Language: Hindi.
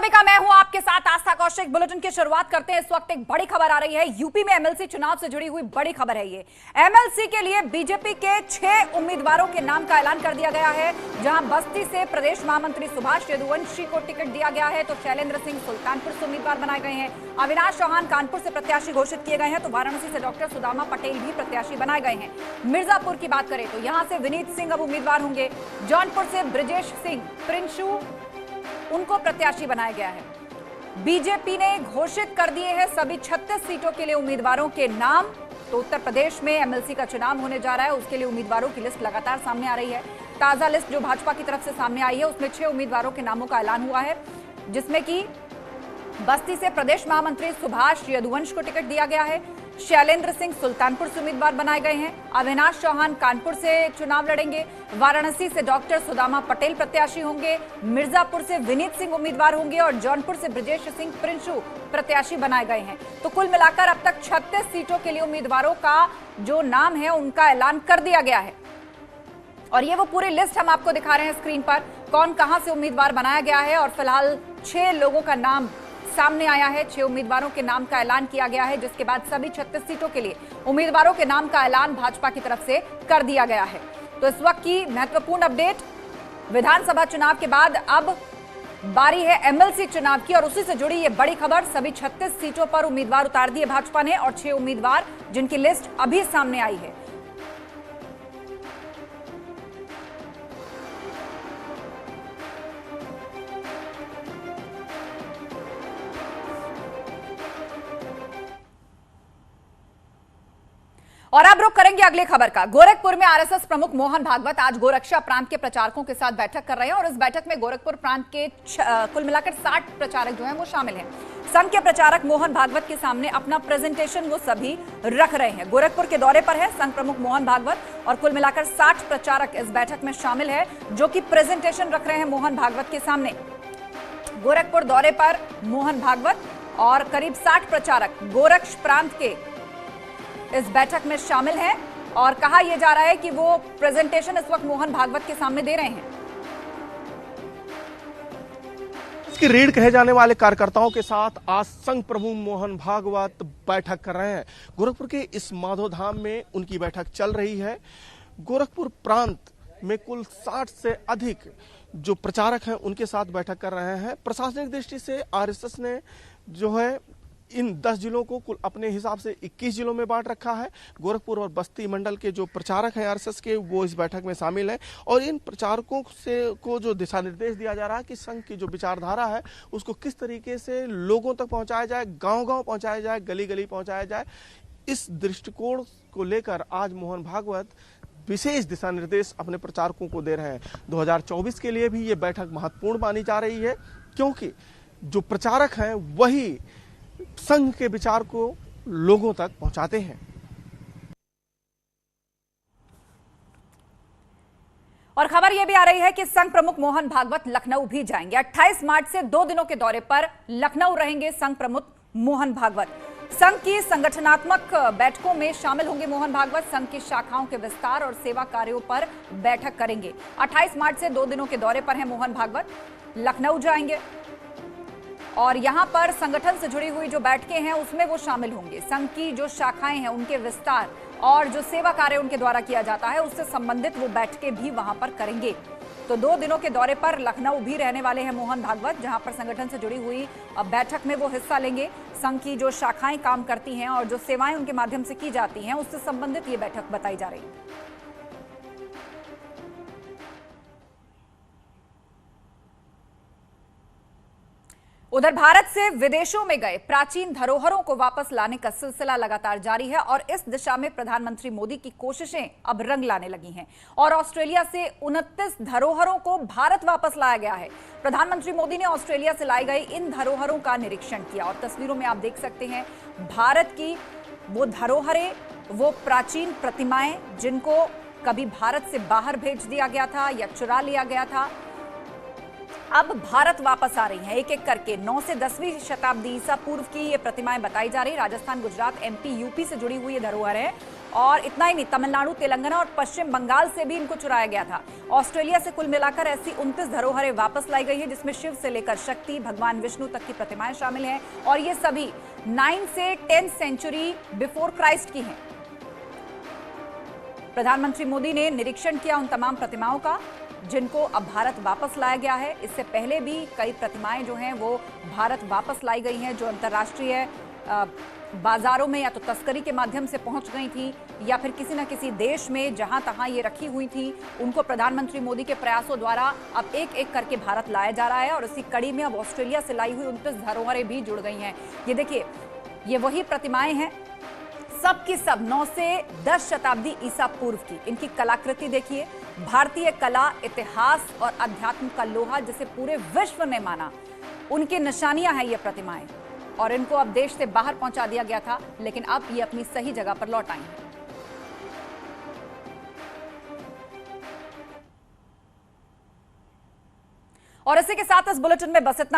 सभी का मैं हूं आपके साथ आस्था कौशिक। बुलेटिन की शुरुआत करते हैं। इस वक्त एक बड़ी खबर आ रही है। यूपी में एमएलसी चुनाव से जुड़ी हुई बड़ी खबर है। ये एमएलसी के लिए बीजेपी के 6 उम्मीदवारों के नाम का ऐलान कर दिया गया है। जहां बस्ती से प्रदेश महामंत्री सुभाष यदुवंशी को टिकट दिया गया है, तो शैलेंद्र सिंह सुल्तानपुर से उम्मीदवार बनाए गए हैं। अविनाश चौहान कानपुर से प्रत्याशी घोषित किए गए हैं, तो वाराणसी से डॉक्टर सुदामा पटेल भी प्रत्याशी बनाए गए हैं। मिर्जापुर की बात करें तो यहां से विनीत सिंह अब उम्मीदवार होंगे। जौनपुर से ब्रजेश सिंह प्रिंशु उनको प्रत्याशी बनाया गया है। बीजेपी ने घोषित कर दिए हैं सभी 36 सीटों के लिए उम्मीदवारों के नाम। तो उत्तर प्रदेश में एमएलसी का चुनाव होने जा रहा है, उसके लिए उम्मीदवारों की लिस्ट लगातार सामने आ रही है। ताजा लिस्ट जो भाजपा की तरफ से सामने आई है उसमें 6 उम्मीदवारों के नामों का ऐलान हुआ है, जिसमें कि बस्ती से प्रदेश महामंत्री सुभाष यदुवंश को टिकट दिया गया है। शैलेंद्र सिंह सुल्तानपुर से उम्मीदवार बनाए गए हैं। अविनाश चौहान कानपुर से चुनाव लड़ेंगे। वाराणसी से डॉक्टर सुदामा पटेल प्रत्याशी होंगे। मिर्जापुर से विनीत सिंह उम्मीदवार होंगे और जौनपुर से ब्रजेश सिंह प्रिंशु प्रत्याशी बनाए गए हैं। तो कुल मिलाकर अब तक 36 सीटों के लिए उम्मीदवारों का जो नाम है उनका ऐलान कर दिया गया है। और ये वो पूरी लिस्ट हम आपको दिखा रहे हैं स्क्रीन पर, कौन कहां से उम्मीदवार बनाया गया है। और फिलहाल 6 लोगों का नाम सामने आया है। 6 उम्मीदवारों के नाम का ऐलान किया गया है, जिसके बाद सभी 36 सीटों के लिए उम्मीदवारों के नाम का ऐलान भाजपा की तरफ से कर दिया गया है। तो इस वक्त की महत्वपूर्ण अपडेट, विधानसभा चुनाव के बाद अब बारी है एमएलसी चुनाव की, और उसी से जुड़ी ये बड़ी खबर। सभी 36 सीटों पर उम्मीदवार उतार दिए भाजपा ने, और 6 उम्मीदवार जिनकी लिस्ट अभी सामने आई है। और अब रुक करेंगे अगली खबर का। गोरखपुर में आरएसएस प्रमुख मोहन भागवत आज गोरक्षा प्रांत के प्रचारकों के साथ बैठक कर रहे हैं, और इस बैठक में गोरखपुर प्रांत के कुल मिलाकर 60 प्रचारक जो हैं वो शामिल हैं। संघ के प्रचारक मोहन भागवत के सामने अपना प्रेजेंटेशन वो सभी रख रहे हैं। गोरखपुर के दौरे पर है संघ प्रमुख मोहन भागवत, और कुल मिलाकर 60 प्रचारक इस बैठक में शामिल है, जो कि प्रेजेंटेशन रख रहे हैं मोहन भागवत के सामने। गोरखपुर दौरे पर मोहन भागवत और करीब 60 प्रचारक गोरक्ष प्रांत के इस बैठक में शामिल हैं, और कहा यह जा रहा है कि वो प्रेजेंटेशन इस वक्त मोहन भागवत के सामने दे रहे हैं। इसकी रीढ़ कहे जाने वाले कार्यकर्ताओं के साथ आज संघ प्रमुख मोहन भागवत बैठक कर रहे हैं। गोरखपुर के इस माधोधाम में उनकी बैठक चल रही है। गोरखपुर प्रांत में कुल 60 से अधिक जो प्रचारक हैं उनके साथ बैठक कर रहे हैं। प्रशासनिक दृष्टि से आरएसएस ने जो है इन 10 जिलों को कुल अपने हिसाब से 21 जिलों में बांट रखा है। गोरखपुर और बस्ती मंडल के जो प्रचारक हैं आरएसएस के, वो इस बैठक में शामिल हैं, और इन प्रचारकों से को जो दिशा निर्देश दिया जा रहा है कि संघ की जो विचारधारा है उसको किस तरीके से लोगों तक पहुंचाया जाए, गांव-गांव पहुंचाया जाए, गली-गली पहुंचाया जाए। इस दृष्टिकोण को लेकर आज मोहन भागवत विशेष दिशा निर्देश अपने प्रचारकों को दे रहे हैं। 2024 के लिए भी ये बैठक महत्वपूर्ण मानी जा रही है, क्योंकि जो प्रचारक हैं वही संघ के विचार को लोगों तक पहुंचाते हैं। और खबर यह भी आ रही है कि संघ प्रमुख मोहन भागवत लखनऊ भी जाएंगे। 28 मार्च से 2 दिनों के दौरे पर लखनऊ रहेंगे संघ प्रमुख मोहन भागवत। संघ की संगठनात्मक बैठकों में शामिल होंगे मोहन भागवत। संघ की शाखाओं के विस्तार और सेवा कार्यों पर बैठक करेंगे। 28 मार्च से 2 दिनों के दौरे पर हैं मोहन भागवत, लखनऊ जाएंगे, और यहां पर संगठन से जुड़ी हुई जो बैठकें हैं उसमें वो शामिल होंगे। संघ की जो शाखाएं हैं उनके विस्तार और जो सेवा कार्य उनके द्वारा किया जाता है उससे संबंधित वो बैठकें भी वहां पर करेंगे। तो 2 दिनों के दौरे पर लखनऊ भी रहने वाले हैं मोहन भागवत, जहां पर संगठन से जुड़ी हुई बैठक में वो हिस्सा लेंगे। संघ की जो शाखाएं काम करती हैं और जो सेवाएं उनके माध्यम से की जाती हैं उससे संबंधित ये बैठक बताई जा रही है। उधर भारत से विदेशों में गए प्राचीन धरोहरों को वापस लाने का सिलसिला लगातार जारी है, और इस दिशा में प्रधानमंत्री मोदी की कोशिशें अब रंग लाने लगी हैं, और ऑस्ट्रेलिया से 29 धरोहरों को भारत वापस लाया गया है। प्रधानमंत्री मोदी ने ऑस्ट्रेलिया से लाई गई इन धरोहरों का निरीक्षण किया, और तस्वीरों में आप देख सकते हैं भारत की वो धरोहरें, वो प्राचीन प्रतिमाएं जिनको कभी भारत से बाहर भेज दिया गया था या चुरा लिया गया था, अब भारत वापस आ रही हैं एक एक करके। 9 से 10वीं शताब्दी ईसा पूर्व की ये प्रतिमाएं बताई जा रही। राजस्थान, गुजरात, एमपी, यूपी से जुड़ी हुई ये धरोहर है। और इतना ही नहीं, तमिलनाडु, तेलंगाना और पश्चिम बंगाल से भी इनको चुराया गया था। ऑस्ट्रेलिया से कुल मिलाकर ऐसी 29 धरोहरें वापस लाई गई है, जिसमें शिव से लेकर शक्ति, भगवान विष्णु तक की प्रतिमाएं शामिल हैं। और ये सभी 9 से 10th सेंचुरी बिफोर क्राइस्ट की हैं। प्रधानमंत्री मोदी ने निरीक्षण किया उन तमाम प्रतिमाओं का जिनको अब भारत वापस लाया गया है। इससे पहले भी कई प्रतिमाएं जो हैं वो भारत वापस लाई गई हैं, जो अंतर्राष्ट्रीय बाजारों में या तो तस्करी के माध्यम से पहुंच गई थी या फिर किसी न किसी देश में जहां तहां ये रखी हुई थी, उनको प्रधानमंत्री मोदी के प्रयासों द्वारा अब एक एक करके भारत लाया जा रहा है। और इसी कड़ी में अब ऑस्ट्रेलिया से लाई हुई 29 धरोहरें भी जुड़ गई हैं। ये देखिए, ये वही प्रतिमाएं हैं, सब की सब 9 से 10 शताब्दी ईसा पूर्व की। इनकी कलाकृति देखिए, भारतीय कला, इतिहास और अध्यात्म का लोहा जिसे पूरे विश्व ने माना, उनकी निशानियां हैं ये प्रतिमाएं। और इनको अब देश से बाहर पहुंचा दिया गया था, लेकिन अब ये अपनी सही जगह पर लौट आई हैं। और इसी के साथ इस बुलेटिन में बस इतना।